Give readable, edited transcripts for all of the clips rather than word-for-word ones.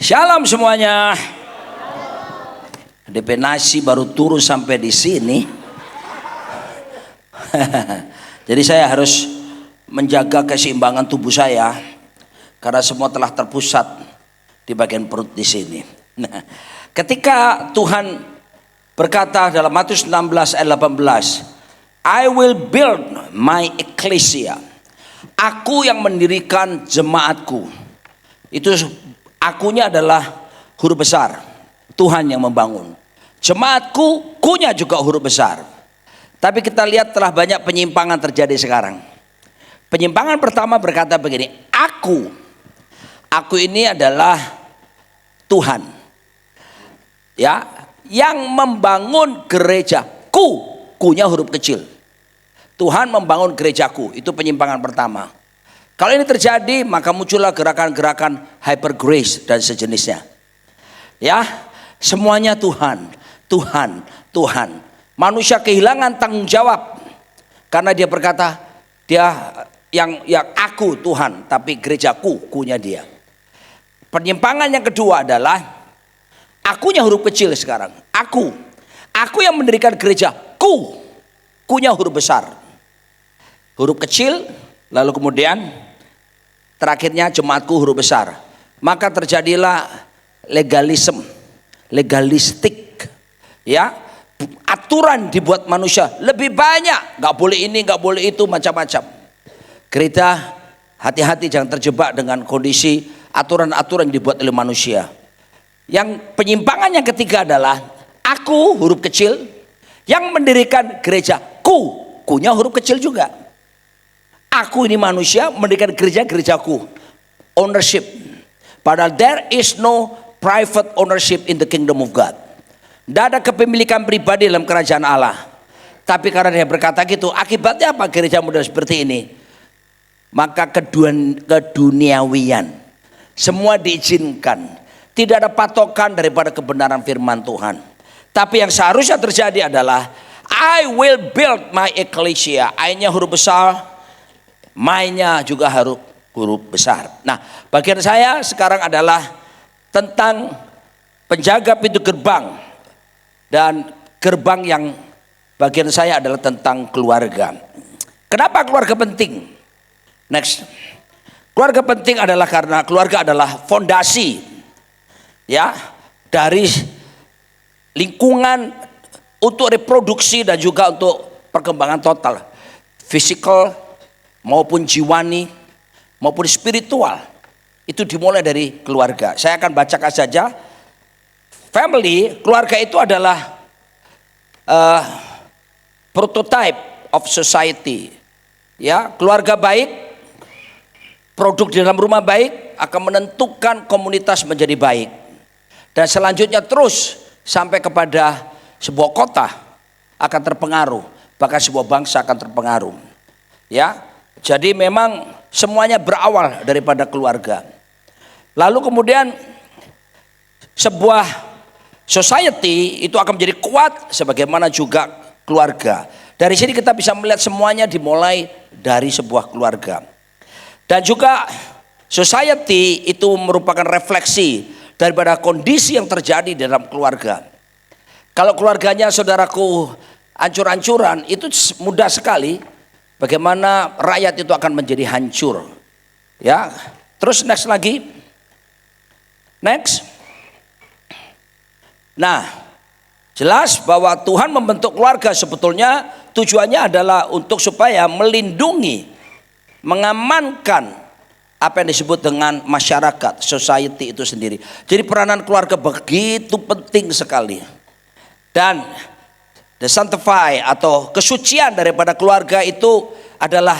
Shalom semuanya. DP nasi baru turun sampai di sini. Jadi saya harus menjaga keseimbangan tubuh saya karena semua telah terpusat di bagian perut di sini. Nah, ketika Tuhan berkata dalam Matius 16 ayat 18, I will build my ecclesia. Aku yang mendirikan jemaatku. Itu akunya adalah huruf besar. Tuhan yang membangun. Jemaatku, kunya juga huruf besar. Tapi kita lihat telah banyak penyimpangan terjadi sekarang. Penyimpangan pertama berkata begini, aku ini adalah Tuhan. Ya, yang membangun gerejaku, kunya huruf kecil. Tuhan membangun gerejaku, itu penyimpangan pertama. Kalau ini terjadi, maka muncullah gerakan-gerakan hyper grace dan sejenisnya. Ya, semuanya Tuhan, Tuhan, Tuhan. Manusia kehilangan tanggung jawab karena dia berkata, dia yang aku Tuhan, tapi gerejaku, kunya dia. Penyimpangan yang kedua adalah akunya huruf kecil sekarang. Aku yang mendirikan gerejaku, kunya huruf besar. Huruf kecil, lalu kemudian terakhirnya jemaatku huruf besar. Maka terjadilah legalistik, ya, aturan dibuat manusia lebih banyak, nggak boleh ini, nggak boleh itu, macam-macam. Gereja hati-hati jangan terjebak dengan kondisi aturan-aturan yang dibuat oleh manusia. Yang penyimpangan yang ketiga adalah aku huruf kecil yang mendirikan gerejaku, kunya huruf kecil juga. Aku ini manusia mendirikan gerejaku, ownership. Padahal there is no private ownership in the kingdom of God. Tidak ada kepemilikan pribadi dalam kerajaan Allah. Tapi karena dia berkata gitu, akibatnya apa gereja model seperti ini? Maka keduniawian, semua diizinkan. Tidak ada patokan daripada kebenaran firman Tuhan. Tapi yang seharusnya terjadi adalah I will build my ecclesia. I-nya huruf besar, my-nya juga huruf besar. Nah, bagian saya sekarang adalah tentang penjaga pintu gerbang. Dan gerbang yang bagian saya adalah tentang keluarga. Kenapa keluarga penting? Next. Keluarga penting adalah karena keluarga adalah fondasi, ya, dari lingkungan untuk reproduksi dan juga untuk perkembangan total, fisikal maupun jiwani maupun spiritual. Itu dimulai dari keluarga. Saya akan bacakan saja. Family, keluarga itu adalah prototype of society. Ya, keluarga baik, produk di dalam rumah baik akan menentukan komunitas menjadi baik. Dan selanjutnya terus sampai kepada sebuah kota akan terpengaruh, bahkan sebuah bangsa akan terpengaruh. Ya, jadi memang semuanya berawal daripada keluarga. Lalu kemudian sebuah society itu akan menjadi kuat sebagaimana juga keluarga. Dari sini kita bisa melihat semuanya dimulai dari sebuah keluarga. Dan juga society itu merupakan refleksi daripada kondisi yang terjadi dalam keluarga. Kalau keluarganya saudaraku hancur-hancuran, itu mudah sekali bagaimana rakyat itu akan menjadi hancur. Ya, terus next lagi. Next. Nah, jelas bahwa Tuhan membentuk keluarga sebetulnya tujuannya adalah untuk supaya melindungi, mengamankan apa yang disebut dengan masyarakat, society itu sendiri. Jadi peranan keluarga begitu penting sekali. Dan the sanctify atau kesucian daripada keluarga itu adalah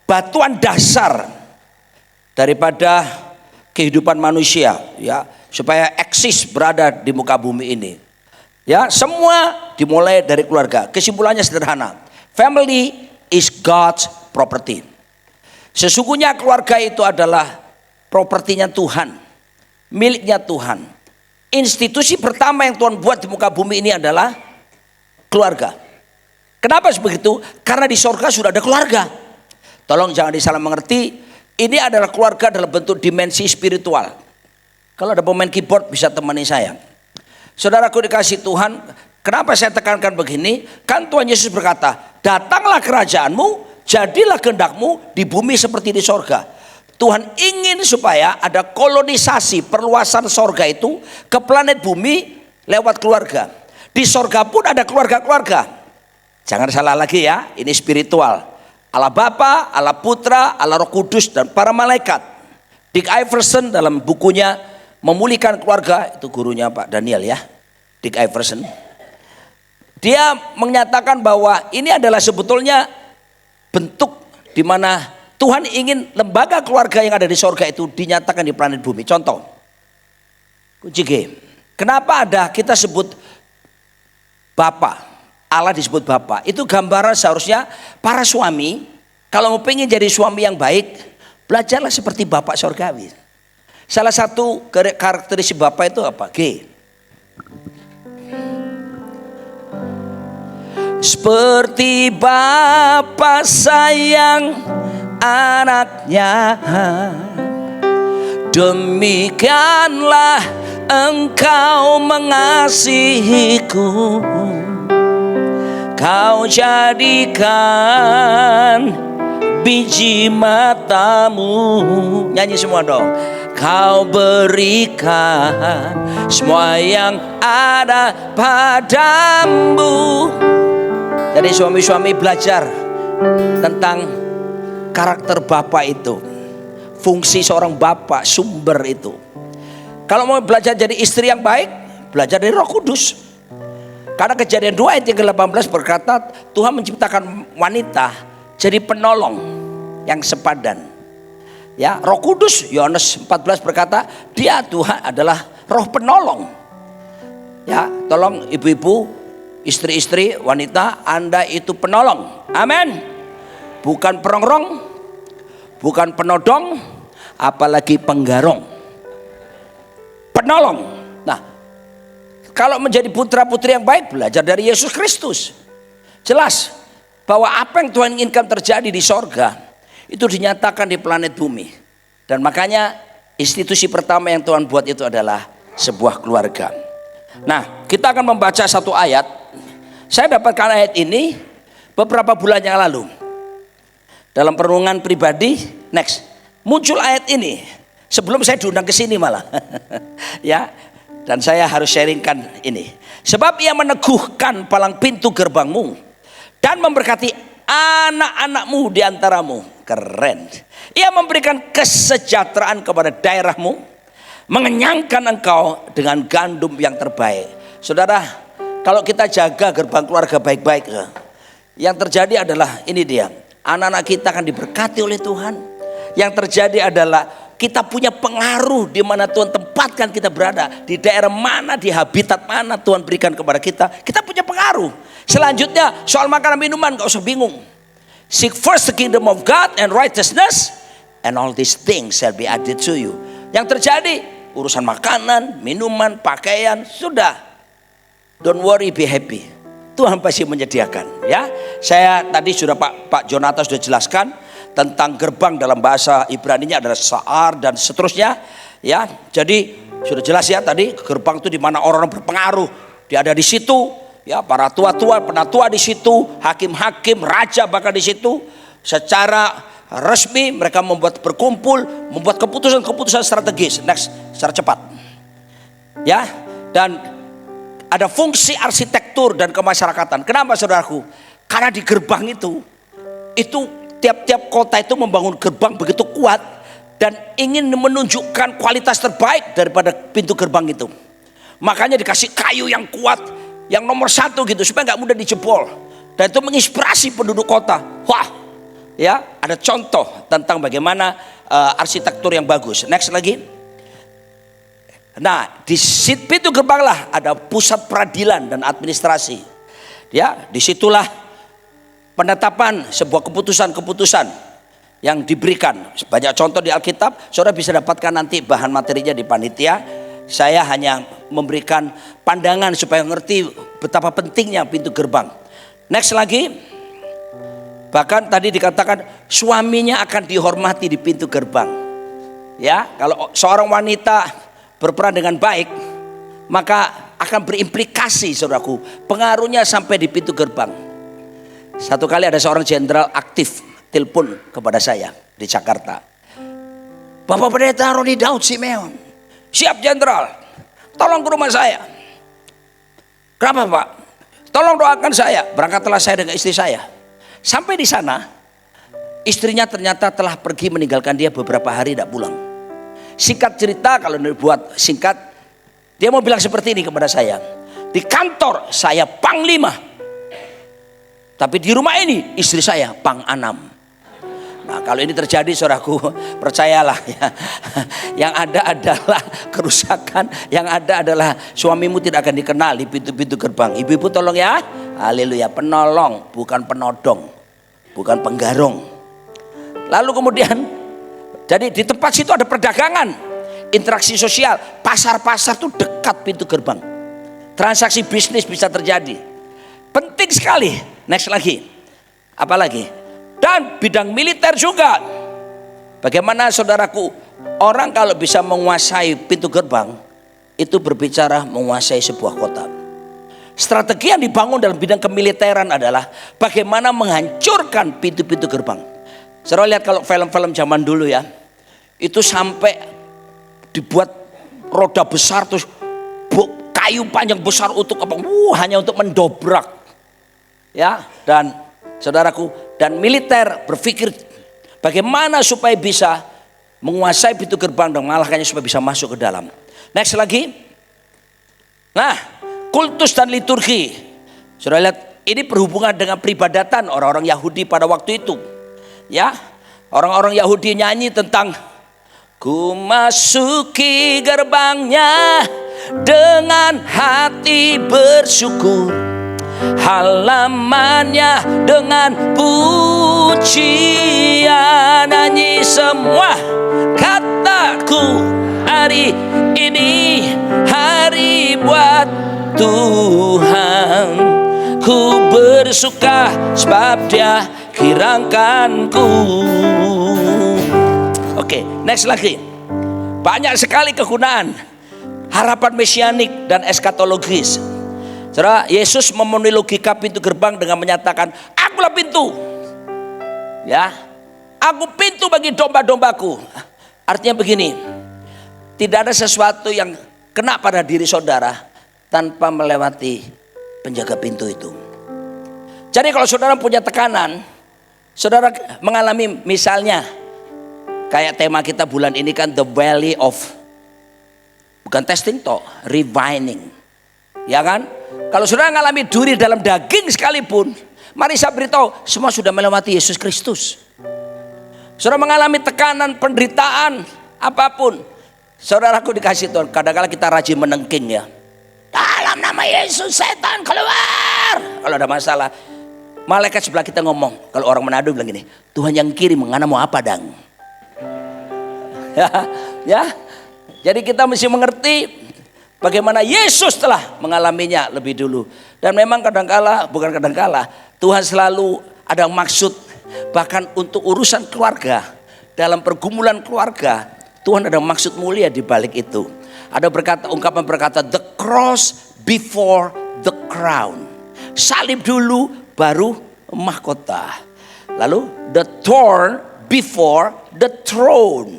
batuan dasar daripada kehidupan manusia, ya, supaya eksis berada di muka bumi ini. Ya, semua dimulai dari keluarga. Kesimpulannya sederhana. Family is God's property. Sesungguhnya keluarga itu adalah propertinya Tuhan, miliknya Tuhan. Institusi pertama yang Tuhan buat di muka bumi ini adalah keluarga. Kenapa begitu? Karena di sorga sudah ada keluarga. Tolong jangan disalah mengerti. Ini adalah keluarga dalam bentuk dimensi spiritual. Kalau ada pemain keyboard bisa temani saya. Saudaraku dikasih Tuhan, kenapa saya tekankan begini? Kan Tuhan Yesus berkata, datanglah kerajaanmu, jadilah kehendakmu di bumi seperti di sorga. Tuhan ingin supaya ada kolonisasi perluasan sorga itu ke planet bumi lewat keluarga. Di sorga pun ada keluarga-keluarga. Jangan salah lagi ya, ini spiritual. Allah Bapa, Allah Putra, Allah Roh Kudus dan para malaikat. Dick Iverson dalam bukunya Memulihkan Keluarga, itu gurunya Pak Daniel ya, Dick Iverson. Dia menyatakan bahwa ini adalah sebetulnya bentuk di mana Tuhan ingin lembaga keluarga yang ada di sorga itu dinyatakan di planet bumi. Contoh, kunci G. Kenapa ada kita sebut Bapa, Allah disebut Bapa? Itu gambaran seharusnya para suami kalau mau pengen jadi suami yang baik, belajarlah seperti Bapak sorgawi. Salah satu karakteristik Bapak itu apa? G. Seperti Bapa sayang anaknya, demikianlah Engkau mengasihiku. Kau jadikan biji matamu, nyanyi semua dong. Kau berikan semua yang ada padamu. Jadi suami-suami belajar tentang karakter Bapak itu, fungsi seorang Bapak, sumber itu. Kalau mau belajar jadi istri yang baik, belajar dari Roh Kudus. Karena Kejadian 2 ayat yang ke-18 berkata, Tuhan menciptakan wanita jadi penolong yang sepadan. Ya, Roh Kudus, Yohanes 14 berkata, dia Tuhan adalah roh penolong. Ya, tolong ibu-ibu, istri-istri, wanita, Anda itu penolong. Amin. Bukan perongrong, bukan penodong, apalagi penggarong. Penolong. Nah, kalau menjadi putra-putri yang baik, belajar dari Yesus Kristus. Jelas bahwa apa yang Tuhan inginkan terjadi di sorga itu dinyatakan di planet bumi. Dan makanya institusi pertama yang Tuhan buat itu adalah sebuah keluarga. Nah, kita akan membaca satu ayat. Saya dapatkan ayat ini beberapa bulan yang lalu. Dalam perenungan pribadi, next, muncul ayat ini sebelum saya diundang ke sini malah. Ya, dan saya harus sharingkan ini. Sebab ia meneguhkan palang pintu gerbangmu dan memberkati anak-anakmu di antaramu. Keren. Ia memberikan kesejahteraan kepada daerahmu, mengenyangkan engkau dengan gandum yang terbaik. Saudara, kalau kita jaga gerbang keluarga baik-baik, yang terjadi adalah ini dia, anak-anak kita akan diberkati oleh Tuhan. Yang terjadi adalah kita punya pengaruh di mana Tuhan tempatkan kita berada, di daerah mana, di habitat mana Tuhan berikan kepada kita. Kita punya pengaruh. Selanjutnya soal makanan minuman gak usah bingung. Seek first the kingdom of God and righteousness, and all these things shall be added to you. Yang terjadi urusan makanan, minuman, pakaian, sudah. Don't worry, be happy. Tuhan pasti menyediakan. Ya, saya tadi sudah Pak Jonathan sudah jelaskan tentang gerbang dalam bahasa Ibrani-nya adalah Sa'ar dan seterusnya. Ya, jadi sudah jelas ya tadi gerbang itu di mana orang-orang berpengaruh. Dia ada di situ. Ya, para tua-tua, penatua di situ, hakim-hakim, raja bahkan di situ. Secara resmi mereka berkumpul, membuat keputusan-keputusan strategis, next, secara cepat. Ya, dan ada fungsi arsitektur dan kemasyarakatan. Kenapa saudaraku? Karena di gerbang itu tiap-tiap kota itu membangun gerbang begitu kuat dan ingin menunjukkan kualitas terbaik daripada pintu gerbang itu. Makanya dikasih kayu yang kuat, yang nomor 1 gitu supaya nggak mudah dijebol. Dan itu menginspirasi penduduk kota. Wah, ya ada contoh tentang bagaimana arsitektur yang bagus. Next lagi. Nah, di pintu gerbanglah ada pusat peradilan dan administrasi. Ya, disitulah penetapan sebuah keputusan-keputusan yang diberikan. Banyak contoh di Alkitab, saudara bisa dapatkan nanti bahan materinya di panitia. Saya hanya memberikan pandangan supaya ngerti betapa pentingnya pintu gerbang. Next lagi. Bahkan tadi dikatakan suaminya akan dihormati di pintu gerbang. Ya, kalau seorang wanita berperan dengan baik, maka akan berimplikasi, saudaraku, pengaruhnya sampai di pintu gerbang. Satu kali ada seorang jenderal aktif telepon kepada saya di Jakarta. Bapak Pendeta Roni Daud Simeon. Siap jenderal, tolong ke rumah saya. Kenapa Pak? Tolong doakan saya. Berangkatlah saya dengan istri saya. Sampai di sana, istrinya ternyata telah pergi meninggalkan dia beberapa hari tidak pulang. Singkat cerita, kalau dibuat singkat, dia mau bilang seperti ini kepada saya. Di kantor saya Panglima, tapi di rumah ini istri saya Pang Anam. Nah, kalau ini terjadi, saudaraku, percayalah ya, yang ada adalah kerusakan, yang ada adalah suamimu tidak akan dikenal di pintu-pintu gerbang. Ibu-ibu tolong ya, haleluya, penolong bukan penodong, bukan penggarong. Lalu kemudian, jadi di tempat situ ada perdagangan, interaksi sosial, pasar-pasar tuh dekat pintu gerbang. Transaksi bisnis bisa terjadi. Penting sekali. Next lagi. Apa lagi? Dan bidang militer juga. Bagaimana saudaraku, orang kalau bisa menguasai pintu gerbang, itu berbicara menguasai sebuah kota. Strategi yang dibangun dalam bidang kemiliteran adalah bagaimana menghancurkan pintu-pintu gerbang. Saudara lihat kalau film-film zaman dulu ya, itu sampai dibuat roda besar terus kayu panjang besar untuk apa? Hanya untuk mendobrak. Ya, dan saudaraku, dan militer berpikir bagaimana supaya bisa menguasai pintu gerbang dan mengalahkannya supaya bisa masuk ke dalam. Next lagi. Nah, kultus dan liturgi. Saudara lihat, ini berhubungan dengan peribadatan orang-orang Yahudi pada waktu itu. Ya, orang-orang Yahudi nyanyi tentang ku masuki gerbangnya dengan hati bersyukur, halamannya dengan pujian. Nyanyi semua, kataku hari ini hari buat Tuhan, ku bersuka sebab Dia kirangkanku. Oke, next lagi. Banyak sekali kegunaan harapan mesianik dan eskatologis. Saudara, Yesus memenuhi logika pintu gerbang dengan menyatakan, akulah pintu. Ya, aku pintu bagi domba-dombaku. Artinya begini, tidak ada sesuatu yang kena pada diri saudara tanpa melewati penjaga pintu itu. Jadi kalau saudara punya tekanan, saudara mengalami misalnya, kayak tema kita bulan ini kan the valley of, bukan testing toh, refining. Ya kan? Kalau saudara mengalami duri dalam daging sekalipun, mari saya beritahu, semua sudah melewati Yesus Kristus. Saudara mengalami tekanan, penderitaan, apapun, saudaraku dikasih Tuhan. Kadang-kadang kita rajin menengking ya. Dalam nama Yesus setan keluar. Kalau ada masalah, malaikat sebelah kita ngomong. Kalau orang Manado bilang gini, Tuhan yang kirim, mengana mau apa dang? Ya. Jadi kita mesti mengerti bagaimana Yesus telah mengalaminya lebih dulu. Dan memang bukan kadangkala, Tuhan selalu ada maksud, bahkan untuk urusan keluarga, dalam pergumulan keluarga, Tuhan ada maksud mulia di balik itu. Ada ungkapan berkata, the cross before the crown. Salib dulu baru mahkota. Lalu the thorn before the throne.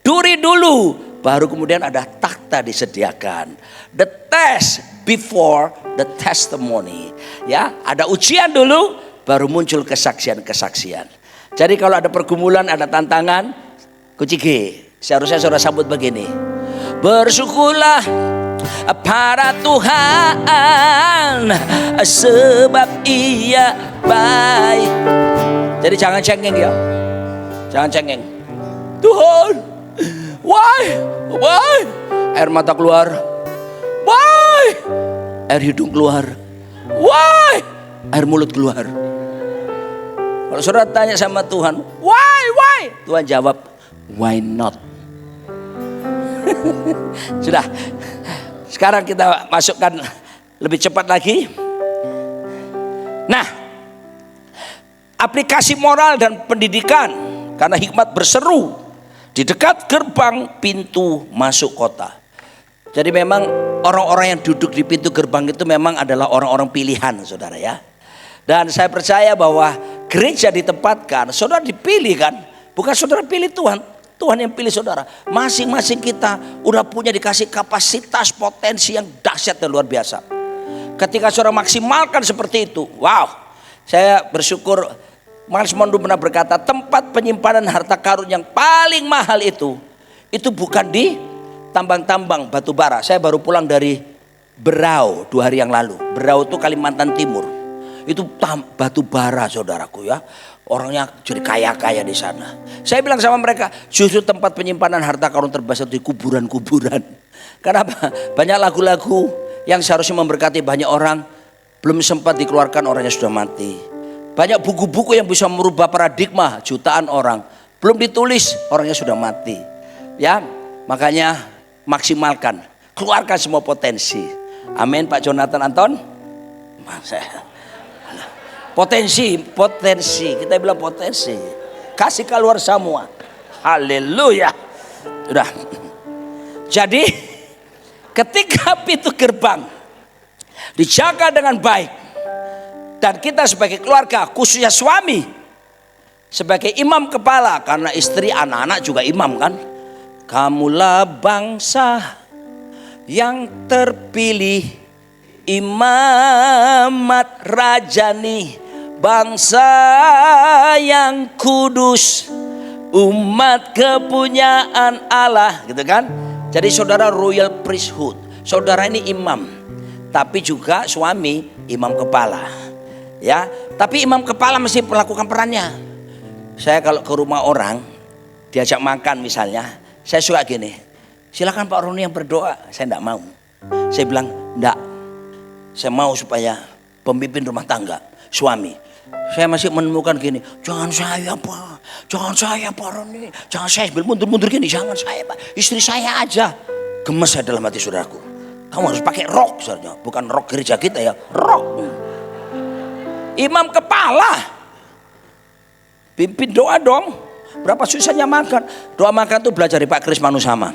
Duri dulu baru kemudian ada takhta disediakan. The test before the testimony. Ya, ada ujian dulu baru muncul kesaksian-kesaksian. Jadi kalau ada pergumulan, ada tantangan, kunci G, seharusnya saudara sambut begini. Bersyukurlah pada Tuhan sebab Ia baik. Jadi jangan cengeng ya. Jangan cengeng. Tuhan, why? Air mata keluar. Why? Air hidung keluar. Why? Air mulut keluar. Kalau saudara tanya sama Tuhan, why? Tuhan jawab, why not? Sudah. Sekarang kita masukkan lebih cepat lagi. Nah, aplikasi moral dan pendidikan karena hikmat berseru di dekat gerbang pintu masuk kota. Jadi memang orang-orang yang duduk di pintu gerbang itu memang adalah orang-orang pilihan, saudara ya. Dan saya percaya bahwa gereja ditempatkan, saudara dipilih kan. Bukan saudara pilih Tuhan, Tuhan yang pilih saudara. Masing-masing kita udah punya dikasih kapasitas potensi yang dahsyat dan luar biasa. Ketika saudara maksimalkan seperti itu, wow. Saya bersyukur Miles Monroe pernah berkata, tempat penyimpanan harta karun yang paling mahal itu bukan di tambang-tambang batu bara. Saya baru pulang dari Berau 2 hari yang lalu. Berau itu Kalimantan Timur. Itu batu bara, saudaraku ya. Orangnya jadi kaya-kaya di sana. Saya bilang sama mereka, justru tempat penyimpanan harta karun terbesar di kuburan-kuburan. Kenapa? Banyak lagu-lagu yang seharusnya memberkati banyak orang belum sempat dikeluarkan, orangnya sudah mati. Banyak buku-buku yang bisa merubah paradigma jutaan orang belum ditulis, orangnya sudah mati. Ya, makanya maksimalkan, keluarkan semua potensi. Amin, Pak Jonathan Anton. Potensi, kita bilang potensi. Kasih keluar semua. Haleluya. Sudah. Jadi ketika pintu gerbang dijaga dengan baik, dan kita sebagai keluarga, khususnya suami sebagai imam kepala, karena istri anak-anak juga imam kan. Kamulah bangsa yang terpilih, imamat rajani, bangsa yang kudus, umat kepunyaan Allah, gitu kan. Jadi saudara royal priesthood, saudara ini imam, tapi juga suami imam kepala. Ya, tapi imam kepala mesti melakukan perannya. Saya kalau ke rumah orang diajak makan misalnya, saya suka gini, silakan Pak Roni yang berdoa. Saya enggak mau. Saya bilang enggak, saya mau supaya pemimpin rumah tangga, suami. Saya masih menemukan gini, jangan saya Pak, jangan saya Pak Roni, jangan saya, mundur-mundur gini, jangan saya Pak, istri saya aja. Gemes saya dalam hati saudaraku. Kamu harus pakai rok, saudara, bukan rok gereja kita ya, rok. Imam kepala, pimpin doa dong. Berapa susahnya makan. Doa makan tuh belajar dari Pak Kris Manusama.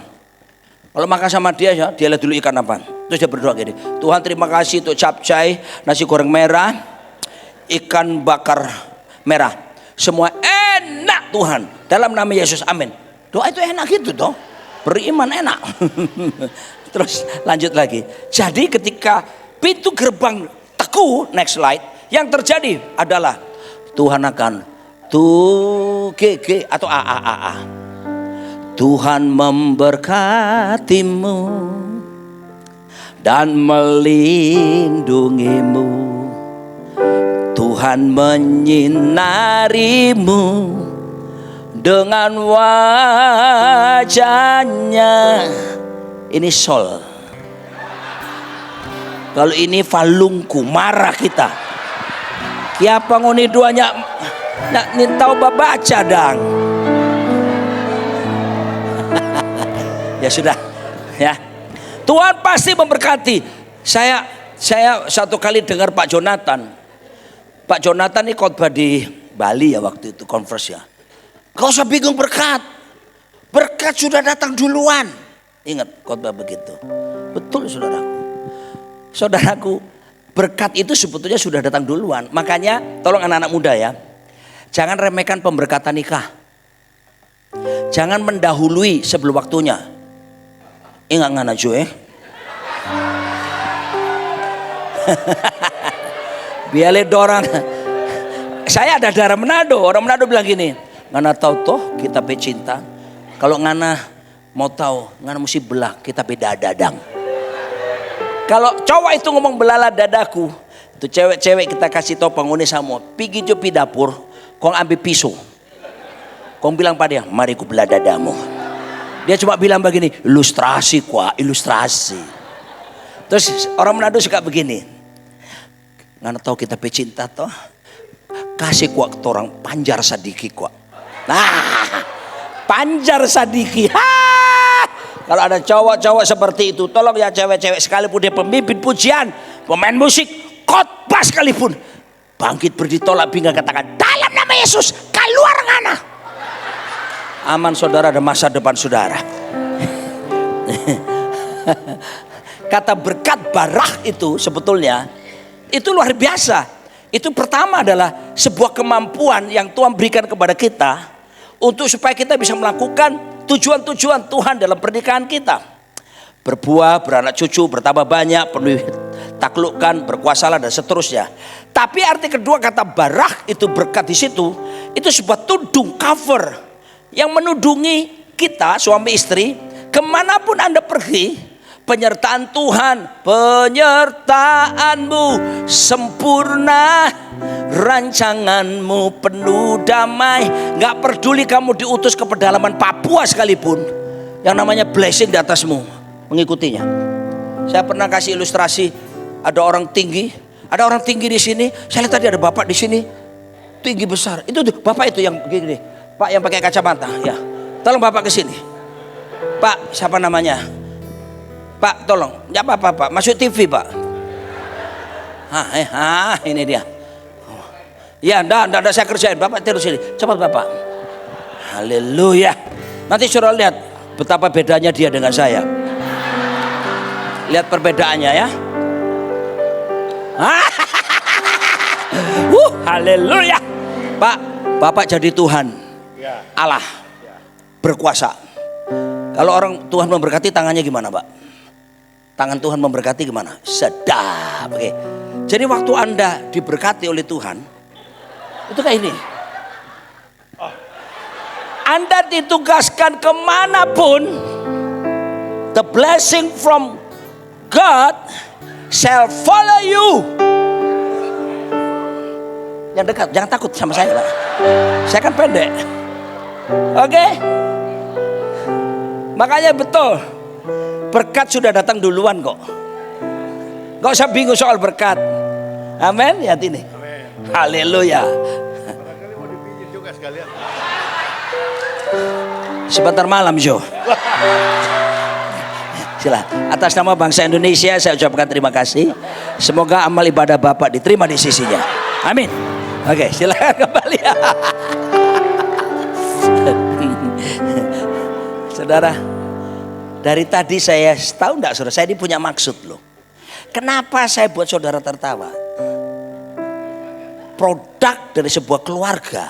Kalau makan sama dia ya, dia lihat dulu ikan apa. Terus dia berdoa gini, Tuhan terima kasih untuk capcay, nasi goreng merah, ikan bakar merah. Semua enak Tuhan. Dalam nama Yesus, amin. Doa itu enak gitu toh. Beriman enak. Terus lanjut lagi. Jadi ketika pintu gerbang teku, next slide, yang terjadi adalah Tuhan akan GG atau A. Tuhan memberkatimu dan melindungimu. Tuhan menyinarimu dengan wajahnya. Ini sol. Kalau ini falungku, marah kita. Kiapa ngoni duanya nak nintau baca dang. Ya sudah, ya. Tuhan pasti memberkati. Saya satu kali dengar Pak Jonathan. Pak Jonathan ini khotbah di Bali ya waktu itu, conference ya. Gak usah bingung berkat. Berkat sudah datang duluan. Ingat khotbah begitu. Betul saudaraku. Saudaraku, berkat itu sebetulnya sudah datang duluan. Makanya tolong anak-anak muda ya, jangan remehkan pemberkatan nikah. Jangan mendahului sebelum waktunya. Ingat ngana cuy. Biarlah dorang. Saya ada darah Manado. Orang Manado bilang gini, ngana tahu toh kita pecinta. Kalau ngana mau tahu, ngana mesti belah kita beda dadang. Kalau cowok itu ngomong belala dadaku, itu cewek-cewek kita kasih tahu penghuni sama, pergi copi dapur, kau ambil pisau, kau bilang pada dia, mari ku belah dadamu. Dia cuma bilang begini, ilustrasi kuah, ilustrasi. Terus orang Manado suka begini, nggak tahu kita pecinta toh, kasih kuah ke orang panjar sadiki kuah. Nah, panjar sadiki, Kalau ada cowok-cowok seperti itu, tolong ya cewek-cewek sekalipun dia pemimpin pujian, pemain musik, khotbah sekalipun, bangkit berdiri tolak pinggang katakan, dalam nama Yesus, keluar ngana. Aman saudara dan masa depan saudara. Kata berkat barah itu sebetulnya itu luar biasa. Itu pertama adalah sebuah kemampuan yang Tuhan berikan kepada kita untuk supaya kita bisa melakukan tujuan-tujuan Tuhan dalam pernikahan kita. Berbuah, beranak cucu, bertambah banyak, penuhi taklukkan, berkuasalah dan seterusnya. Tapi arti kedua kata barah itu berkat di situ, itu sebuah tudung cover yang menudungi kita suami istri kemanapun Anda pergi. Penyertaan Tuhan, penyertaanmu sempurna, rancanganmu penuh damai. Gak peduli kamu diutus ke pedalaman Papua sekalipun, yang namanya blessing di atasmu mengikutinya. Saya pernah kasih ilustrasi, ada orang tinggi di sini. Saya lihat tadi ada bapak di sini, tinggi besar. Itu tuh, bapak itu yang gini, Pak yang pakai kacamata. Ya, tolong bapak ke sini. Pak, siapa namanya? Pak, tolong, ya apa-apa Pak, masuk TV Pak. Ini dia. Ya, enggak saya kerjain, Bapak terus sini, cepat Bapak. Haleluya. Nanti suruh lihat betapa bedanya dia dengan saya. Lihat perbedaannya ya. Haleluya. Pak, Bapak jadi Tuhan, Allah berkuasa. Kalau orang Tuhan memberkati tangannya gimana Pak? Tangan Tuhan memberkati gimana? Sedap. Oke. Jadi waktu Anda diberkati oleh Tuhan, itu kayak ini. Anda ditugaskan kemanapun, the blessing from God shall follow you. Yang dekat, jangan takut sama saya Pak. Saya kan pendek. Oke. Makanya betul. Berkat sudah datang duluan kok. Gak usah bingung soal berkat. Amin. Ya ini. Haleluya. Barangkali mau dipijit juga sekalian. Sebentar malam Jo. Sila. Atas nama bangsa Indonesia saya ucapkan terima kasih. Semoga amal ibadah Bapak diterima di sisinya. Amin. Oke, silakan kembali. Saudara, dari tadi saya tahu enggak saudara, saya ini punya maksud loh. Kenapa saya buat saudara tertawa? Produk dari sebuah keluarga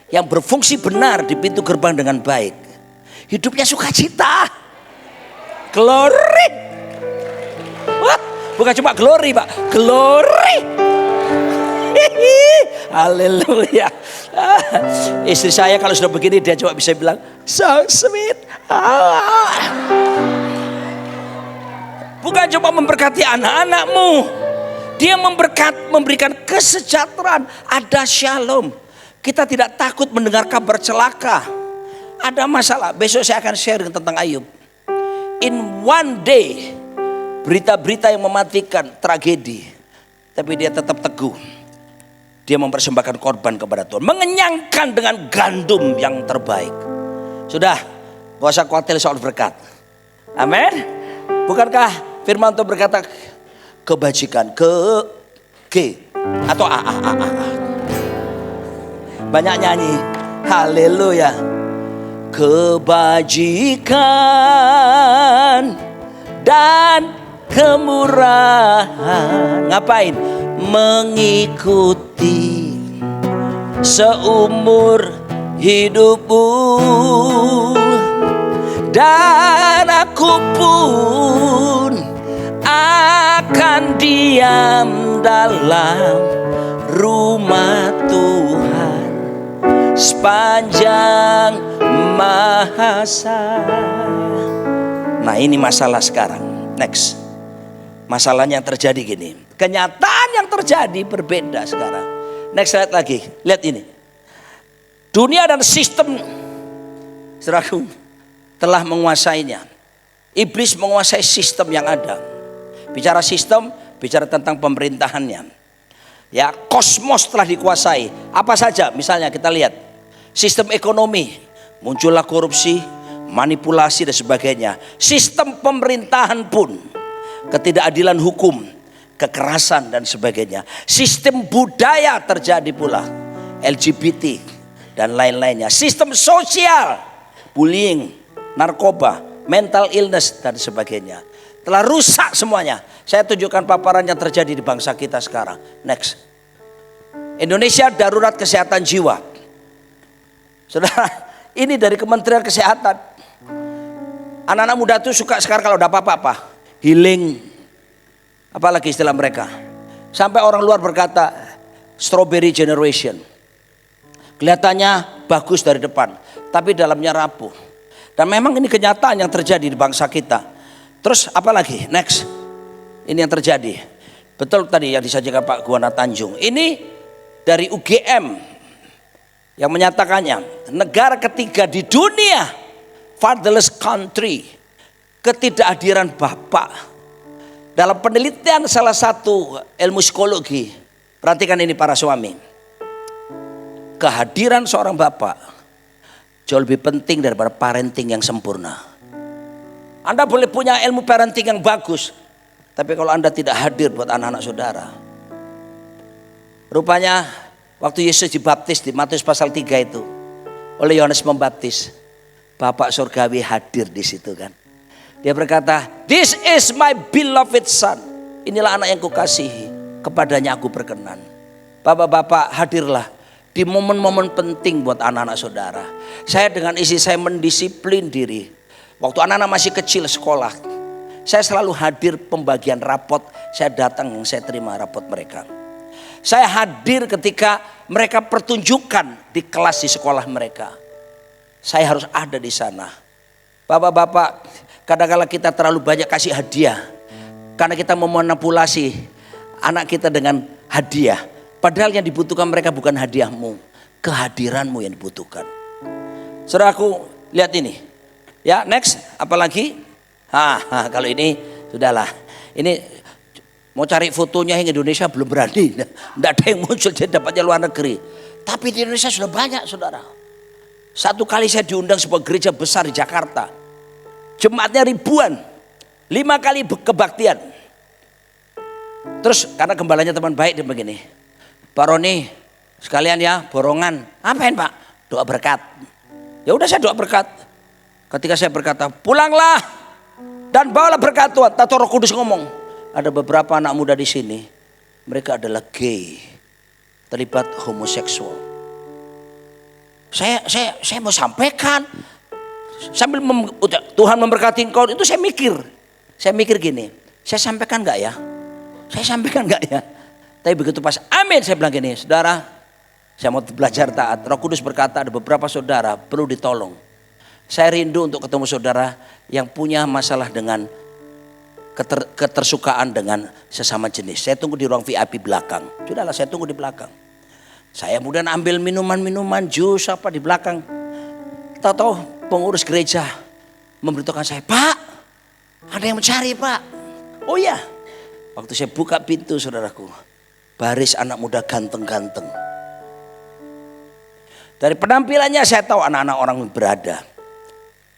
yang berfungsi benar di pintu gerbang dengan baik, hidupnya sukacita, glory. Wah, bukan cuma glory Pak, glory. Haleluya. Istri saya kalau sudah begini dia cuma bisa bilang so sweet. Bukan cuma memberkati anak-anakmu, dia memberikan kesejahteraan, ada shalom. Kita tidak takut mendengar kabar celaka. Ada masalah, besok saya akan sharing tentang Ayub. In one day, berita-berita yang mematikan, tragedi, tapi dia tetap teguh. Dia mempersembahkan korban kepada Tuhan, mengenyangkan dengan gandum yang terbaik. Sudah, gak usah khawatir soal berkat. Amin. Bukankah firman Tuhan berkata kebajikan G atau A. Banyak nyanyi. Haleluya. Kebajikan dan kemurahan. Ngapain? Mengikuti seumur hidupmu, dan aku pun akan diam dalam rumah Tuhan sepanjang masa. Nah ini masalah sekarang. Next. Masalahnya yang terjadi gini. Kenyataan yang terjadi berbeda sekarang. Next slide lagi. Lihat ini. Dunia dan sistem saudaraku telah menguasainya. Iblis menguasai sistem yang ada. Bicara sistem, bicara tentang pemerintahannya. Ya, kosmos telah dikuasai. Apa saja? Misalnya kita lihat sistem ekonomi, muncullah korupsi, manipulasi dan sebagainya. Sistem pemerintahan pun, ketidakadilan hukum, kekerasan dan sebagainya. Sistem budaya terjadi pula, LGBT dan lain-lainnya. Sistem sosial, bullying, narkoba, mental illness dan sebagainya. Telah rusak semuanya. Saya tunjukkan paparan yang terjadi di bangsa kita sekarang. Next. Indonesia darurat kesehatan jiwa. Saudara, ini dari Kementerian Kesehatan. Anak-anak muda tuh suka sekarang kalau udah apa-apa, healing. Apalagi istilah mereka. Sampai orang luar berkata, strawberry generation. Kelihatannya bagus dari depan, tapi dalamnya rapuh. Dan memang ini kenyataan yang terjadi di bangsa kita. Terus apa lagi? Next. Ini yang terjadi. Betul tadi yang disajikan Pak Guana Tanjung. Ini dari UGM yang menyatakannya, negara ketiga di dunia, fatherless country, ketidakhadiran bapak. Dalam penelitian salah satu ilmu psikologi, perhatikan ini para suami, kehadiran seorang bapak jauh lebih penting daripada parenting yang sempurna. Anda boleh punya ilmu parenting yang bagus, tapi kalau Anda tidak hadir buat anak-anak saudara. Rupanya waktu Yesus dibaptis di Matius pasal 3 itu oleh Yohanes Pembaptis, Bapak surgawi hadir di situ kan. Dia berkata, "This is my beloved son." Inilah anak yang kukasihi, kepadanya aku berkenan. Bapak-bapak hadirlah di momen-momen penting buat anak-anak saudara. Saya dengan istri saya mendisiplin diri. Waktu anak-anak masih kecil sekolah, saya selalu hadir pembagian rapot. Saya datang yang saya terima rapot mereka. Saya hadir ketika mereka pertunjukan di kelas di sekolah mereka. Saya harus ada di sana. Bapak-bapak, kadang-kadang kita terlalu banyak kasih hadiah. Karena kita memanipulasi anak kita dengan hadiah. Padahal yang dibutuhkan mereka bukan hadiahmu, kehadiranmu yang dibutuhkan. Saudaraku, lihat ini. Ya, next, apalagi? Kalau ini sudahlah. Ini mau cari fotonya yang Indonesia belum berani. Tidak ada yang muncul, jadi dapatnya luar negeri. Tapi di Indonesia sudah banyak, saudara. Satu kali saya diundang sebuah gereja besar di Jakarta. Jemaatnya ribuan. 5 kali kebaktian. Terus karena gembalanya teman baik dia begini, Pak Roni sekalian ya borongan. Apain Pak? Doa berkat. Ya udah saya doa berkat. Ketika saya berkata pulanglah dan bawalah berkat Tuhan. Tato Roh Kudus ngomong, ada beberapa anak muda di sini, mereka adalah gay, terlibat homoseksual. Saya mau sampaikan sambil Tuhan memberkati engkau, itu saya mikir gini, saya sampaikan enggak ya? Saya sampaikan enggak ya? Tapi begitu pas amin saya bilang gini, saudara, saya mau belajar taat. Roh Kudus berkata ada beberapa saudara perlu ditolong. Saya rindu untuk ketemu saudara yang punya masalah dengan ketersukaan dengan sesama jenis. Saya tunggu di ruang VIP belakang. Sudahlah, saya tunggu di belakang. Saya kemudian ambil minuman, jus apa di belakang. Tahu pengurus gereja memberitahukan saya, Pak, ada yang mencari Pak. Oh ya, waktu saya buka pintu saudaraku, baris anak muda ganteng-ganteng. Dari penampilannya saya tahu anak-anak orang berada.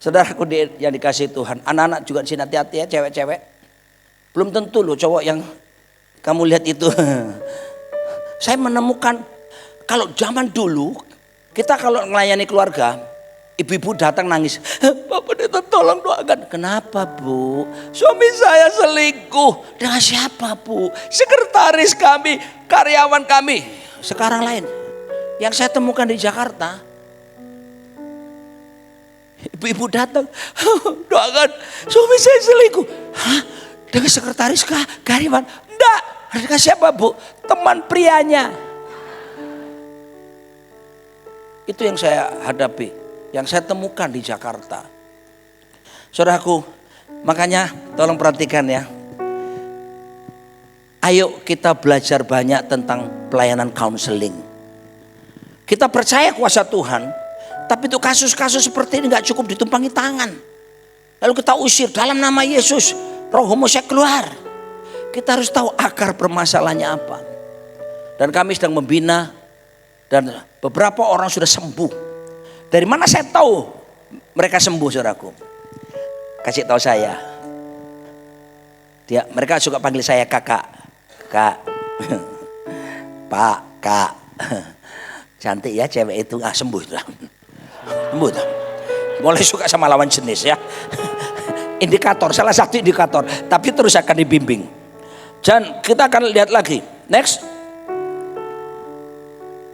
Saudaraku yang dikasih Tuhan, anak-anak juga di sini hati-hati ya, cewek-cewek. Belum tentu loh cowok yang kamu lihat itu. Saya menemukan kalau zaman dulu kita kalau melayani keluarga, ibu-ibu datang nangis, Bapak Pendeta tolong doakan. Kenapa Bu? Suami saya selingkuh. Dengan siapa Bu? Sekretaris kami, karyawan kami. Sekarang lain. Yang saya temukan di Jakarta, ibu-ibu datang, doakan suami saya selingkuh. Hah? Dengan sekretaris kah? Karyawan? Enggak. Dengan siapa Bu? Teman prianya. Itu yang saya hadapi, yang saya temukan di Jakarta. Saudaraku, makanya tolong perhatikan ya. Ayo kita belajar banyak tentang pelayanan counseling. Kita percaya kuasa Tuhan, tapi itu kasus-kasus seperti ini gak cukup ditumpangi tangan. Lalu kita usir dalam nama Yesus, roh homoseks keluar. Kita harus tahu akar permasalahannya apa. Dan kami sedang membina dan beberapa orang sudah sembuh. Dari mana saya tahu mereka sembuh, saudaraku? Kasih tahu saya. Mereka suka panggil saya kakak. Kak. Pak, Kak. Cantik ya cewek itu, sembuh tuh. Sembuh tuh. Mulai suka sama lawan jenis ya. indikator, salah satu indikator. Tapi terus akan dibimbing. Dan kita akan lihat lagi. Next.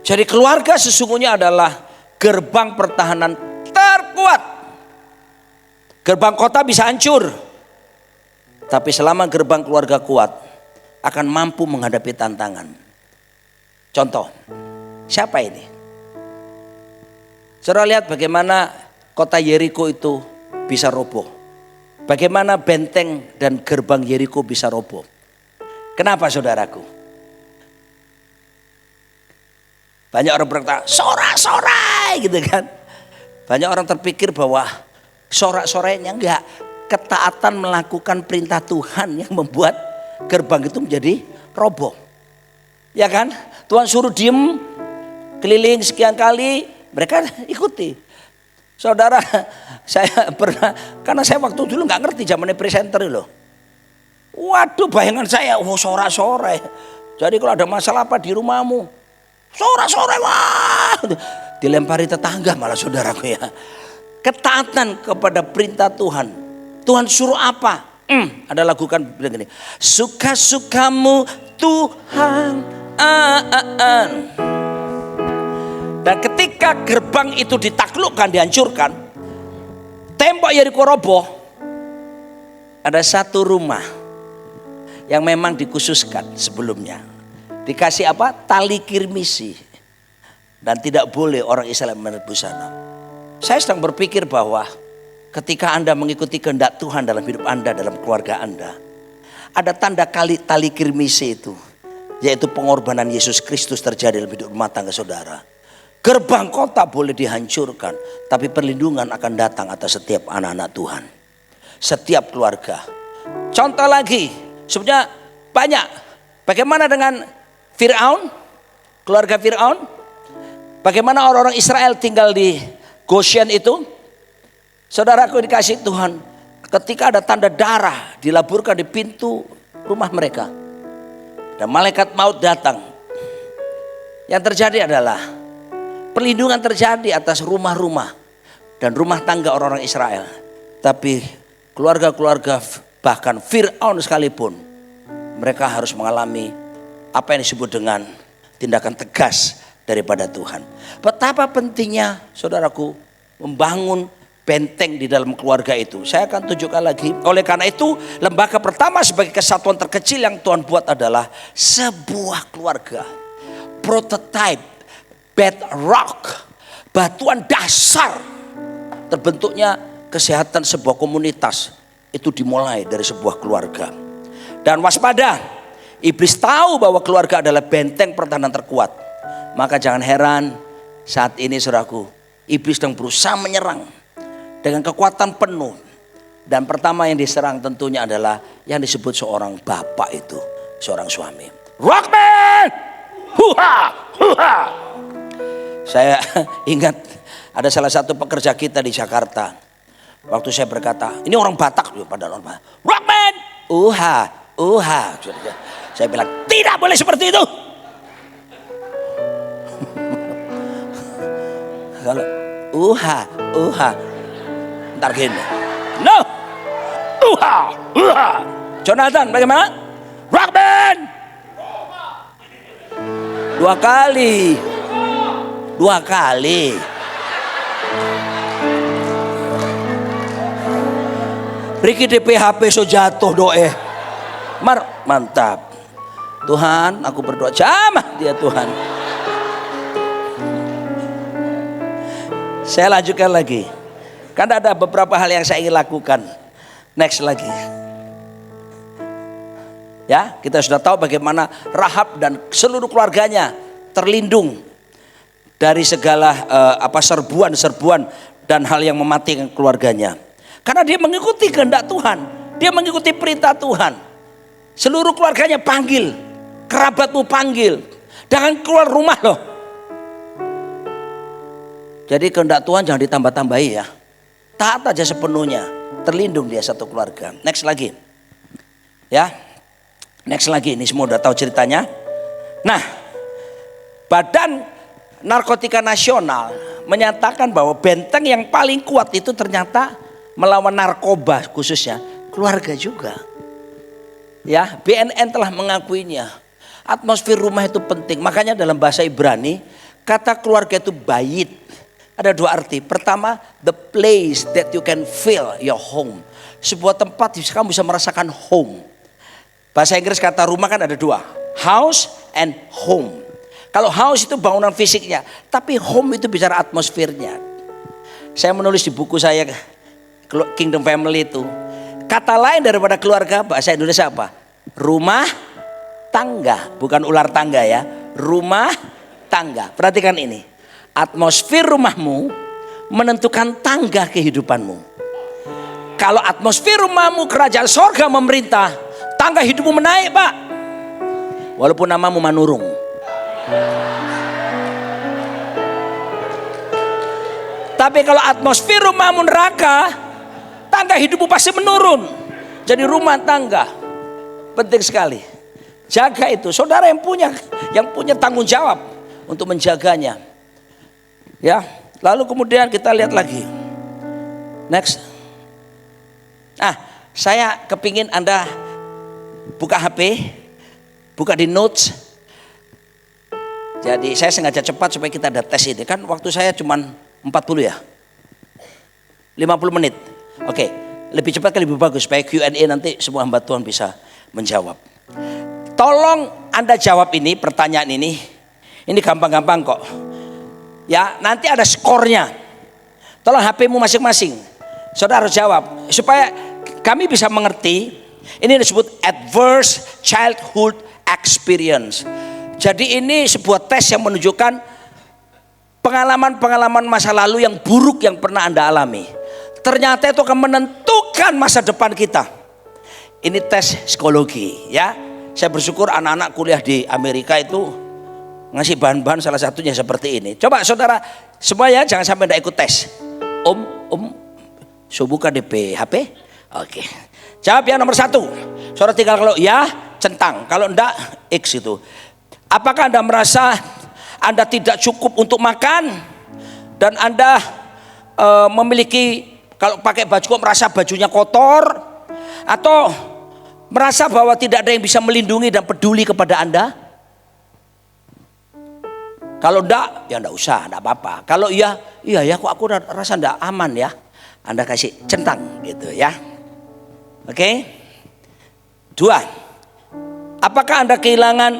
Jadi keluarga sesungguhnya adalah gerbang pertahanan terkuat. Gerbang kota bisa hancur. Tapi selama gerbang keluarga kuat, akan mampu menghadapi tantangan. Contoh, siapa ini? Saudara lihat bagaimana kota Yeriko itu bisa roboh. Bagaimana benteng dan gerbang Yeriko bisa roboh. Kenapa saudaraku? Banyak orang berkata, sorak-sorai gitu kan. Banyak orang terpikir bahwa sorak-sorainya enggak. Ketaatan melakukan perintah Tuhan yang membuat gerbang itu menjadi roboh. Ya kan? Tuhan suruh diem, keliling sekian kali, mereka ikuti. Saudara, saya pernah, karena saya waktu dulu nggak ngerti zamannya presenter loh. Waduh, bayangan saya, sorak-sorai. Jadi kalau ada masalah apa di rumahmu, sorak-sorai, wah, dilempari tetangga malah saudaraku ya. Ketaatan kepada perintah Tuhan. Tuhan suruh apa? Ada lagu kan bilang gini, suka-sukamu Tuhan. Dan ketika gerbang itu ditaklukkan, dihancurkan, tembok Yeriko roboh, ada satu rumah yang memang dikhususkan sebelumnya. Dikasih apa? Tali kirmisi. Dan tidak boleh orang Israel menebus sana. Saya sedang berpikir bahwa ketika Anda mengikuti kehendak Tuhan dalam hidup Anda, dalam keluarga Anda, ada tanda tali kirmisi itu, yaitu pengorbanan Yesus Kristus terjadi dalam hidup rumah tangga saudara. Gerbang kota boleh dihancurkan, tapi perlindungan akan datang atas setiap anak-anak Tuhan. Setiap keluarga. Contoh lagi, sebenarnya banyak. Bagaimana dengan Fir'aun? Keluarga Fir'aun? Bagaimana orang-orang Israel tinggal di Goshen itu? Saudaraku dikasih Tuhan, ketika ada tanda darah dilaburkan di pintu rumah mereka. Dan malaikat maut datang. Yang terjadi adalah perlindungan terjadi atas rumah-rumah dan rumah tangga orang-orang Israel. Tapi keluarga-keluarga bahkan Fir'aun sekalipun, mereka harus mengalami apa yang disebut dengan tindakan tegas daripada Tuhan. Betapa pentingnya saudaraku membangun benteng di dalam keluarga itu. Saya akan tunjukkan lagi. Oleh karena itu, lembaga pertama sebagai kesatuan terkecil yang Tuhan buat adalah sebuah keluarga. Prototype, bedrock, batuan dasar terbentuknya kesehatan sebuah komunitas. Itu dimulai dari sebuah keluarga. Dan waspada, iblis tahu bahwa keluarga adalah benteng pertahanan terkuat. Maka jangan heran saat ini saudaraku, iblis sedang berusaha menyerang dengan kekuatan penuh. Dan pertama yang diserang tentunya adalah yang disebut seorang bapak itu, seorang suami. Rockman! Huha! Huha! Saya ingat ada salah satu pekerja kita di Jakarta. Waktu saya berkata, ini orang Batak pada orang Batak. Rockman! Uha! Uha! Saya bilang, tidak boleh seperti itu. Kalau uha! Uha! Ntar gini. No. Uha, uha. Jonathan bagaimana? Rockman. 2 kali. 2 kali. Ricky DPHP so jatuh doe. Mantap. Tuhan, aku berdoa jamah dia Tuhan. Saya lanjutkan lagi. Karena ada beberapa hal yang saya ingin lakukan. Next lagi. Ya, kita sudah tahu bagaimana Rahab dan seluruh keluarganya terlindung dari segala serbuan-serbuan dan hal yang mematikan keluarganya. Karena dia mengikuti kehendak Tuhan, dia mengikuti perintah Tuhan. Seluruh keluarganya panggil, kerabatmu panggil, jangan keluar rumah loh. Jadi kehendak Tuhan jangan ditambah-tambahi ya. Taat aja sepenuhnya, terlindung dia satu keluarga. Next lagi. Ya. Next lagi, ini semua udah tahu ceritanya. Nah, Badan Narkotika Nasional menyatakan bahwa benteng yang paling kuat itu ternyata melawan narkoba khususnya, keluarga juga. Ya, BNN telah mengakuinya. Atmosfer rumah itu penting. Makanya dalam bahasa Ibrani, kata keluarga itu bait. Ada dua arti. Pertama, the place that you can feel your home. Sebuah tempat kamu bisa merasakan home. Bahasa Inggris kata rumah kan ada dua, house and home. Kalau house itu bangunan fisiknya, tapi home itu bicara atmosfernya. Saya menulis di buku saya Kingdom Family itu, kata lain daripada keluarga bahasa Indonesia apa? Rumah tangga, bukan ular tangga ya. Rumah tangga. Perhatikan ini. Atmosfer rumahmu menentukan tangga kehidupanmu. Kalau atmosfer rumahmu kerajaan sorga memerintah, tangga hidupmu menaik, Pak. Walaupun namamu Manurung. Tapi kalau atmosfer rumahmu neraka, tangga hidupmu pasti menurun. Jadi rumah tangga penting sekali. Jaga itu. Saudara yang punya tanggung jawab untuk menjaganya. Ya, lalu kemudian kita lihat lagi. Next. Saya kepingin Anda buka HP, buka di notes. Jadi saya sengaja cepat supaya kita ada tes ini. Kan waktu saya cuma 40 ya. 50 menit. Oke, lebih cepat kan lebih bagus supaya Q&A nanti semua hamba Tuhan bisa menjawab. Tolong Anda jawab ini, pertanyaan ini. Ini gampang-gampang kok. Ya, nanti ada skornya. Tolong HP-mu masing-masing. Saudara harus jawab supaya kami bisa mengerti. Ini disebut adverse childhood experience. Jadi ini sebuah tes yang menunjukkan pengalaman-pengalaman masa lalu yang buruk yang pernah Anda alami. Ternyata itu akan menentukan masa depan kita. Ini tes psikologi ya. Saya bersyukur anak-anak kuliah di Amerika itu ngasih bahan-bahan salah satunya seperti ini. Coba saudara semua ya, jangan sampai tidak ikut tes. So buka DP HP. Oke. Jawab yang nomor 1. Saudara tinggal kalau ya centang, kalau enggak X itu. Apakah Anda merasa Anda tidak cukup untuk makan dan Anda memiliki, kalau pakai baju kok merasa bajunya kotor, atau merasa bahwa tidak ada yang bisa melindungi dan peduli kepada Anda? Kalau enggak, ya enggak usah, enggak apa-apa. Kalau iya ya kok aku rasa enggak aman ya. Anda kasih centang gitu ya. Oke. 2. Apakah Anda kehilangan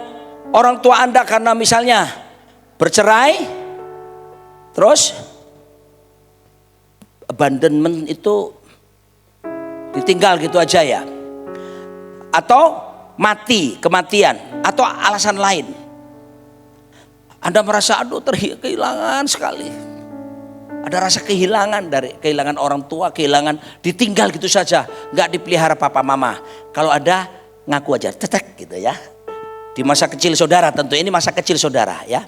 orang tua Anda karena misalnya bercerai? Terus abandonment itu ditinggal gitu aja ya? Atau kematian atau alasan lain? Anda merasa aduh kehilangan sekali. Ada rasa kehilangan orang tua, kehilangan ditinggal gitu saja, nggak dipelihara papa mama. Kalau ada ngaku aja, tetek gitu ya. Di masa kecil saudara, tentu ini masa kecil saudara ya.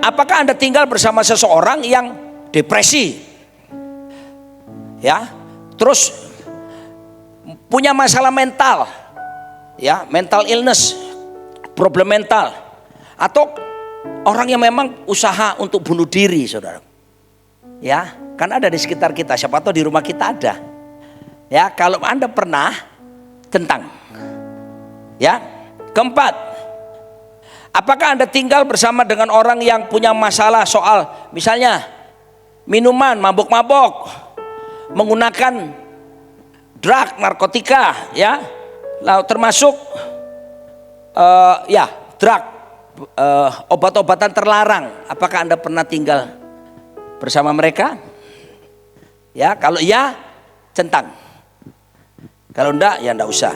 Apakah Anda tinggal bersama seseorang yang depresi, ya, terus punya masalah mental, ya, mental illness, problem mental, atau orang yang memang usaha untuk bunuh diri, saudara. Ya, kan ada di sekitar kita. Siapa tahu di rumah kita ada. Ya, kalau Anda pernah, tentang. Ya, 4. Apakah Anda tinggal bersama dengan orang yang punya masalah soal, misalnya minuman, mabok-mabok, menggunakan drug, narkotika, ya, lalu termasuk, drug. Obat-obatan terlarang. Apakah Anda pernah tinggal bersama mereka? Ya, kalau iya centang. Kalau enggak ya enggak usah.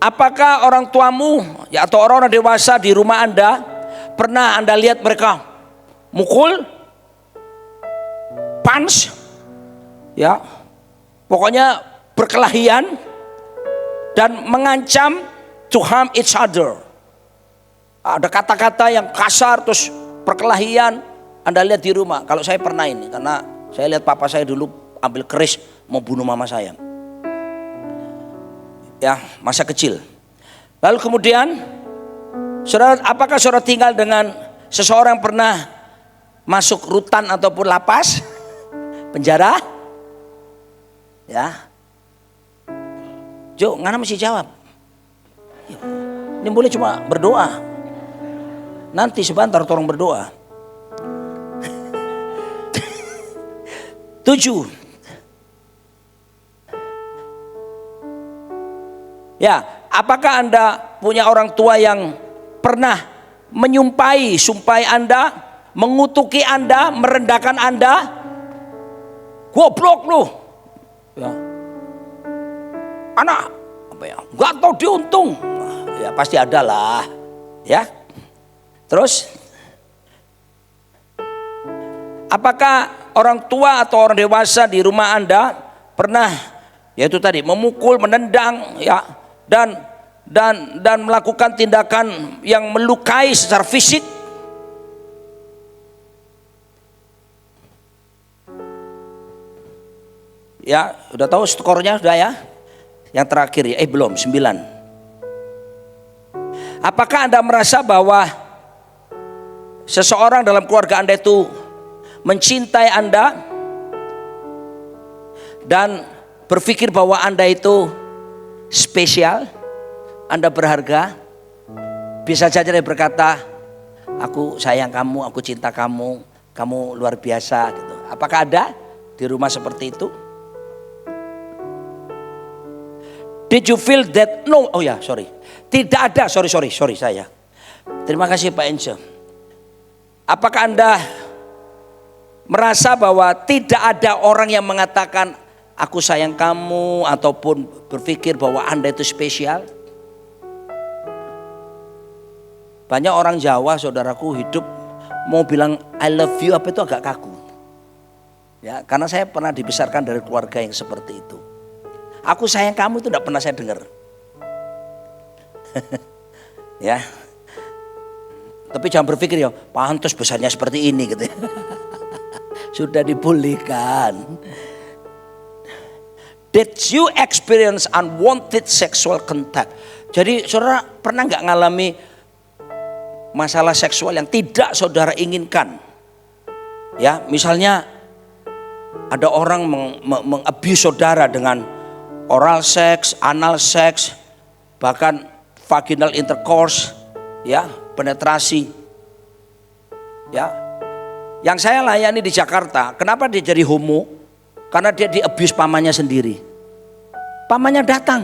Apakah orang tuamu ya atau orang-orang dewasa di rumah Anda pernah Anda lihat mereka mukul, punch, ya, pokoknya berkelahian dan mengancam to harm each other. Ada kata-kata yang kasar terus perkelahian Anda lihat di rumah. Kalau saya pernah ini, karena saya lihat papa saya dulu ambil keris mau bunuh mama saya. Ya, masa kecil. Lalu kemudian, apakah saudara tinggal dengan seseorang yang pernah masuk rutan ataupun lapas? Penjara? Ya. Jo, ngana mesti jawab. Ini boleh cuma berdoa. Nanti sebentar tolong berdoa. 7. Ya, apakah Anda punya orang tua yang pernah sumpahi Anda, mengutuki Anda, merendahkan Anda? Goblok lu. Ya. Anak apa ya? Enggak tahu diuntung. Ya pasti ada lah. Ya. Terus apakah orang tua atau orang dewasa di rumah Anda pernah yaitu tadi memukul, menendang ya dan melakukan tindakan yang melukai secara fisik? Ya, udah tahu skornya sudah ya? Yang terakhir ya, belum, 9. Apakah Anda merasa bahwa seseorang dalam keluarga Anda itu mencintai Anda dan berpikir bahwa Anda itu spesial, Anda berharga? Bisa saja dia berkata, aku sayang kamu, aku cinta kamu, kamu luar biasa gitu. Apakah ada di rumah seperti itu? Did you feel that? No, oh ya, sorry. Tidak ada, sorry saya. Terima kasih Pak Enzo. Apakah Anda merasa bahwa tidak ada orang yang mengatakan aku sayang kamu ataupun berpikir bahwa Anda itu spesial? Banyak orang Jawa, saudaraku, hidup mau bilang I love you apa itu agak kaku. Ya, karena saya pernah dibesarkan dari keluarga yang seperti itu. Aku sayang kamu itu tidak pernah saya dengar. Ya. Tapi jangan berpikir ya, pantas besarnya seperti ini gitu. Sudah dipulihkan. Did you experience unwanted sexual contact? Jadi saudara pernah nggak ngalami masalah seksual yang tidak saudara inginkan? Ya, misalnya ada orang mengabuse saudara dengan oral seks, anal seks, bahkan vaginal intercourse, ya, penetrasi. Ya. Yang saya layani di Jakarta, kenapa dia jadi homo? Karena dia di-abuse pamannya sendiri. Pamannya datang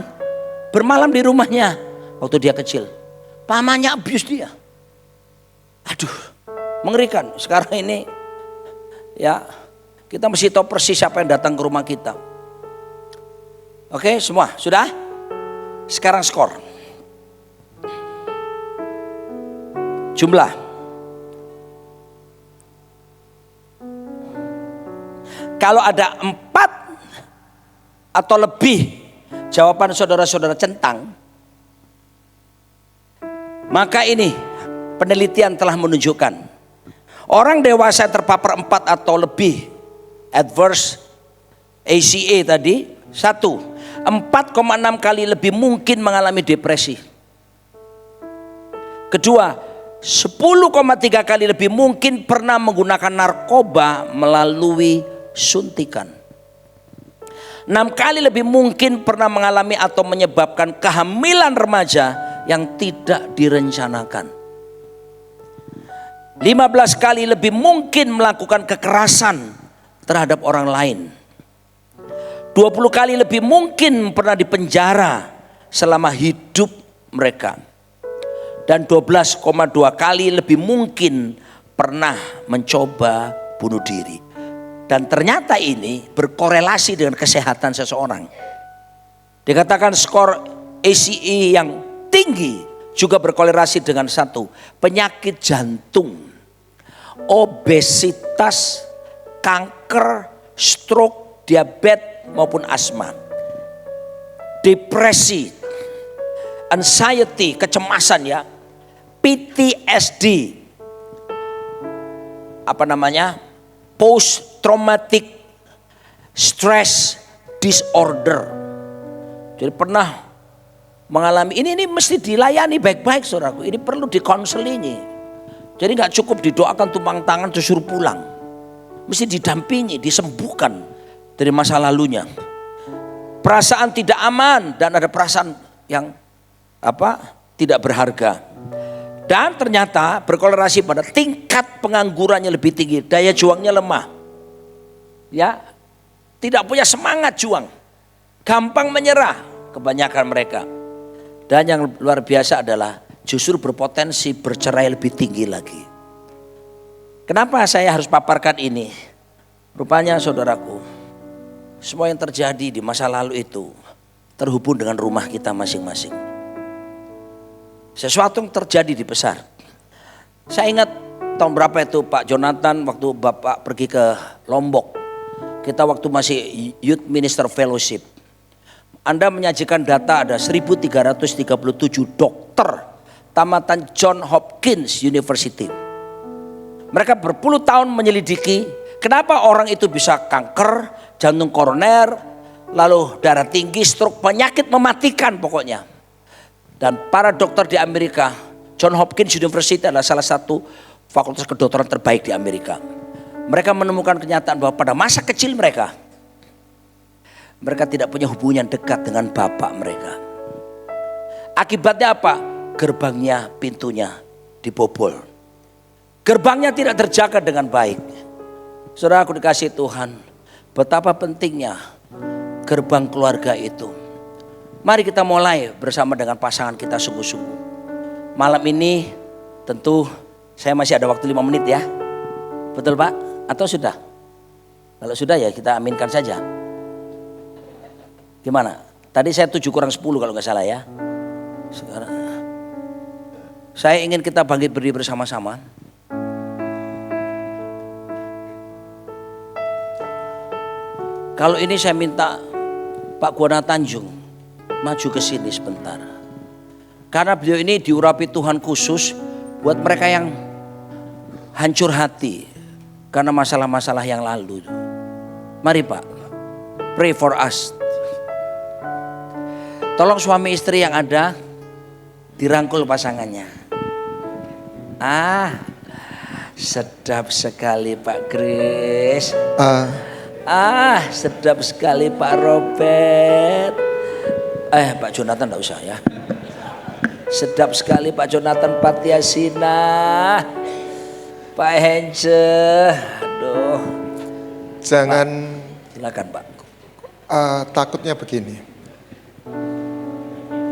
bermalam di rumahnya waktu dia kecil. Pamannya abuse dia. Aduh, mengerikan. Sekarang ini ya, kita mesti tahu persis siapa yang datang ke rumah kita. Oke, semua sudah? Sekarang skor. Jumlah. Kalau ada 4 atau lebih jawaban saudara-saudara centang, maka ini penelitian telah menunjukkan orang dewasa yang terpapar 4 atau lebih adverse ACA tadi, 4,6 kali lebih mungkin mengalami depresi. Kedua, 10,3 kali lebih mungkin pernah menggunakan narkoba melalui suntikan. 6 kali lebih mungkin pernah mengalami atau menyebabkan kehamilan remaja yang tidak direncanakan. 15 kali lebih mungkin melakukan kekerasan terhadap orang lain. 20 kali lebih mungkin pernah dipenjara selama hidup mereka. Dan 12,2 kali lebih mungkin pernah mencoba bunuh diri. Dan ternyata ini berkorelasi dengan kesehatan seseorang. Dikatakan skor ACE yang tinggi juga berkorelasi dengan penyakit jantung, obesitas, kanker, stroke, diabetes maupun asma, depresi, anxiety, kecemasan ya, PTSD, post traumatic stress disorder. Jadi pernah mengalami ini mesti dilayani baik-baik saudaraku. Ini perlu dikonselingi. Jadi nggak cukup didoakan tumpang tangan terus suruh pulang. mesti didampingi, disembuhkan dari masa lalunya. Perasaan tidak aman dan ada perasaan yang tidak berharga. Dan ternyata berkorelasi pada tingkat penganggurannya lebih tinggi, daya juangnya lemah. Ya, tidak punya semangat juang, gampang menyerah kebanyakan mereka. Dan yang luar biasa adalah justru berpotensi bercerai lebih tinggi lagi. Kenapa saya harus paparkan ini? Rupanya saudaraku, semua yang terjadi di masa lalu itu terhubung dengan rumah kita masing-masing. Sesuatu yang terjadi di besar. Saya ingat tahun berapa itu Pak Jonathan waktu Bapak pergi ke Lombok. Kita waktu masih Youth Minister Fellowship. Anda menyajikan data ada 1337 dokter tamatan John Hopkins University. Mereka berpuluh tahun menyelidiki kenapa orang itu bisa kanker, jantung koroner, lalu darah tinggi, stroke, penyakit mematikan pokoknya. Dan para dokter di Amerika, John Hopkins University adalah salah satu fakultas kedokteran terbaik di Amerika. Mereka menemukan kenyataan bahwa pada masa kecil mereka tidak punya hubungan dekat dengan bapak mereka. Akibatnya apa? Gerbangnya, pintunya dibobol. Gerbangnya tidak terjaga dengan baik. Saudara aku dikasih Tuhan, betapa pentingnya gerbang keluarga itu. Mari kita mulai bersama dengan pasangan kita sungguh-sungguh. Malam ini tentu saya masih ada waktu 5 menit ya. Betul Pak? Atau sudah? Kalau sudah ya kita aminkan saja. Gimana? Tadi saya 7 kurang 10 kalau nggak salah ya. Sekarang saya ingin kita bangkit berdiri bersama-sama. Kalau ini saya minta Pak Guana Tanjung maju ke sini sebentar. Karena beliau ini diurapi Tuhan khusus buat mereka yang hancur hati karena masalah-masalah yang lalu. Mari Pak, pray for us. Tolong suami istri yang ada dirangkul pasangannya. Sedap sekali Pak Kris. Sedap sekali Pak Robert. Pak Jonathan enggak usah ya. Sedap sekali Pak Jonathan Patiasina. Pak Hence. Aduh. Jangan. Silakan Pak. Takutnya begini.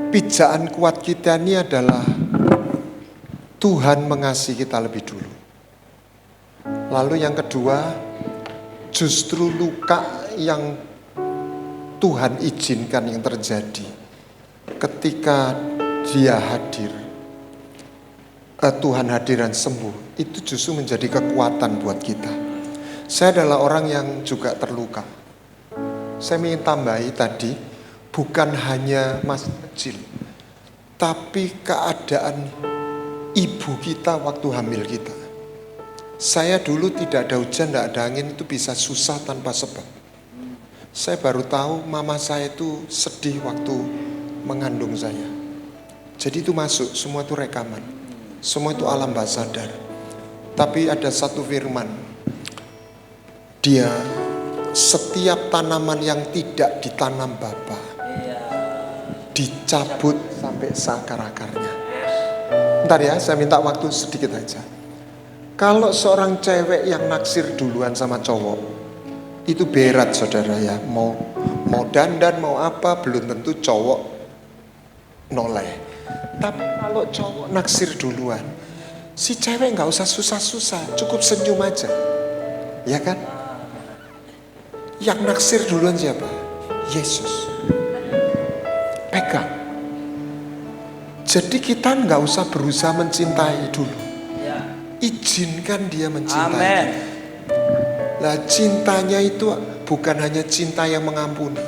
Pijaan kuat kita ini adalah Tuhan mengasihi kita lebih dulu. Lalu yang kedua, justru luka yang Tuhan izinkan yang terjadi ketika dia hadir, Tuhan hadir dan sembuh, itu justru menjadi kekuatan buat kita. Saya adalah orang yang juga terluka. Saya ingin tambahi tadi, bukan hanya masa kecil, tapi keadaan ibu kita waktu hamil kita. Saya dulu tidak ada hujan, tidak ada angin, itu bisa susah tanpa sebab. Saya baru tahu mama saya itu sedih waktu mengandung saya. Jadi itu masuk, semua itu rekaman. Semua itu alam bawah sadar. Tapi ada satu firman. Dia setiap tanaman yang tidak ditanam Bapa dicabut sampai seakar-akarnya. Bentar ya, saya minta waktu sedikit aja. Kalau seorang cewek yang naksir duluan sama cowok, itu berat saudara ya. Mau dandan, mau apa, belum tentu cowok noleh. Tapi kalau cowok naksir duluan, si cewek gak usah susah-susah, cukup senyum aja. Ya kan? Yang naksir duluan siapa? Yesus. Pegang. Jadi kita gak usah berusaha mencintai dulu. Izinkan dia mencintai. Amen. Nah, cintanya itu bukan hanya cinta yang mengampuni,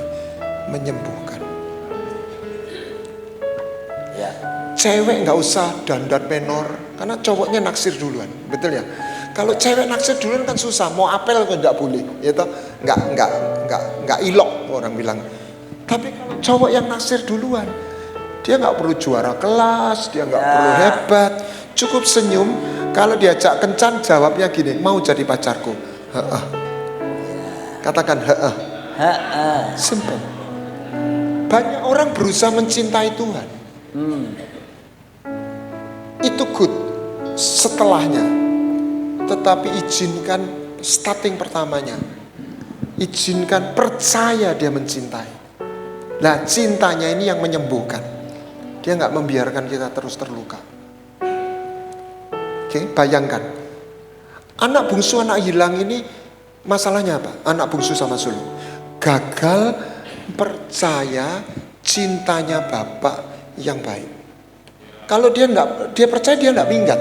menyembuhkan. Ya. Cewek nggak usah dandan menor, karena cowoknya naksir duluan, betul ya? Kalau cewek naksir duluan kan susah, mau apel kan nggak boleh, ya toh? Nggak ilok orang bilang. Tapi kalau cowok yang naksir duluan, dia nggak perlu juara kelas, dia nggak perlu hebat, cukup senyum. Kalau diajak kencan jawabnya gini, mau jadi pacarku. Heeh. Katakan heeh. Heeh. Simple. Banyak orang berusaha mencintai Tuhan. Itu good setelahnya. Tetapi izinkan starting pertamanya. Izinkan percaya dia mencintai. Nah, cintanya ini yang menyembuhkan. Dia nggak membiarkan kita terus terluka. Oke, bayangkan. Anak bungsu, anak hilang ini masalahnya apa? Anak bungsu sama sulung. Gagal percaya cintanya Bapak yang baik. Kalau dia percaya, dia nggak minggat.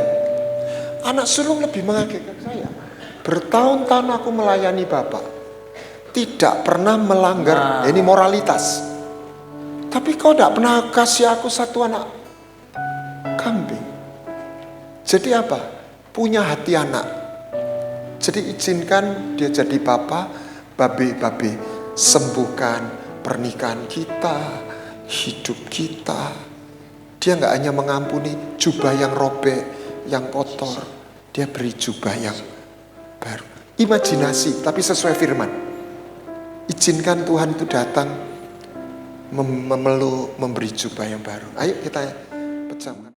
Anak sulung lebih mengagetkan saya. Bertahun-tahun aku melayani Bapak, tidak pernah melanggar ini moralitas. Tapi kau tidak pernah kasih aku satu anak kambing. Jadi apa? Punya hati anak. Jadi izinkan dia jadi papa, babe, sembuhkan pernikahan kita, hidup kita. Dia nggak hanya mengampuni jubah yang robek, yang kotor. Dia beri jubah yang baru. Imajinasi, tapi sesuai firman. Izinkan Tuhan itu datang memeluk, memberi jubah yang baru. Ayo kita pejamkan.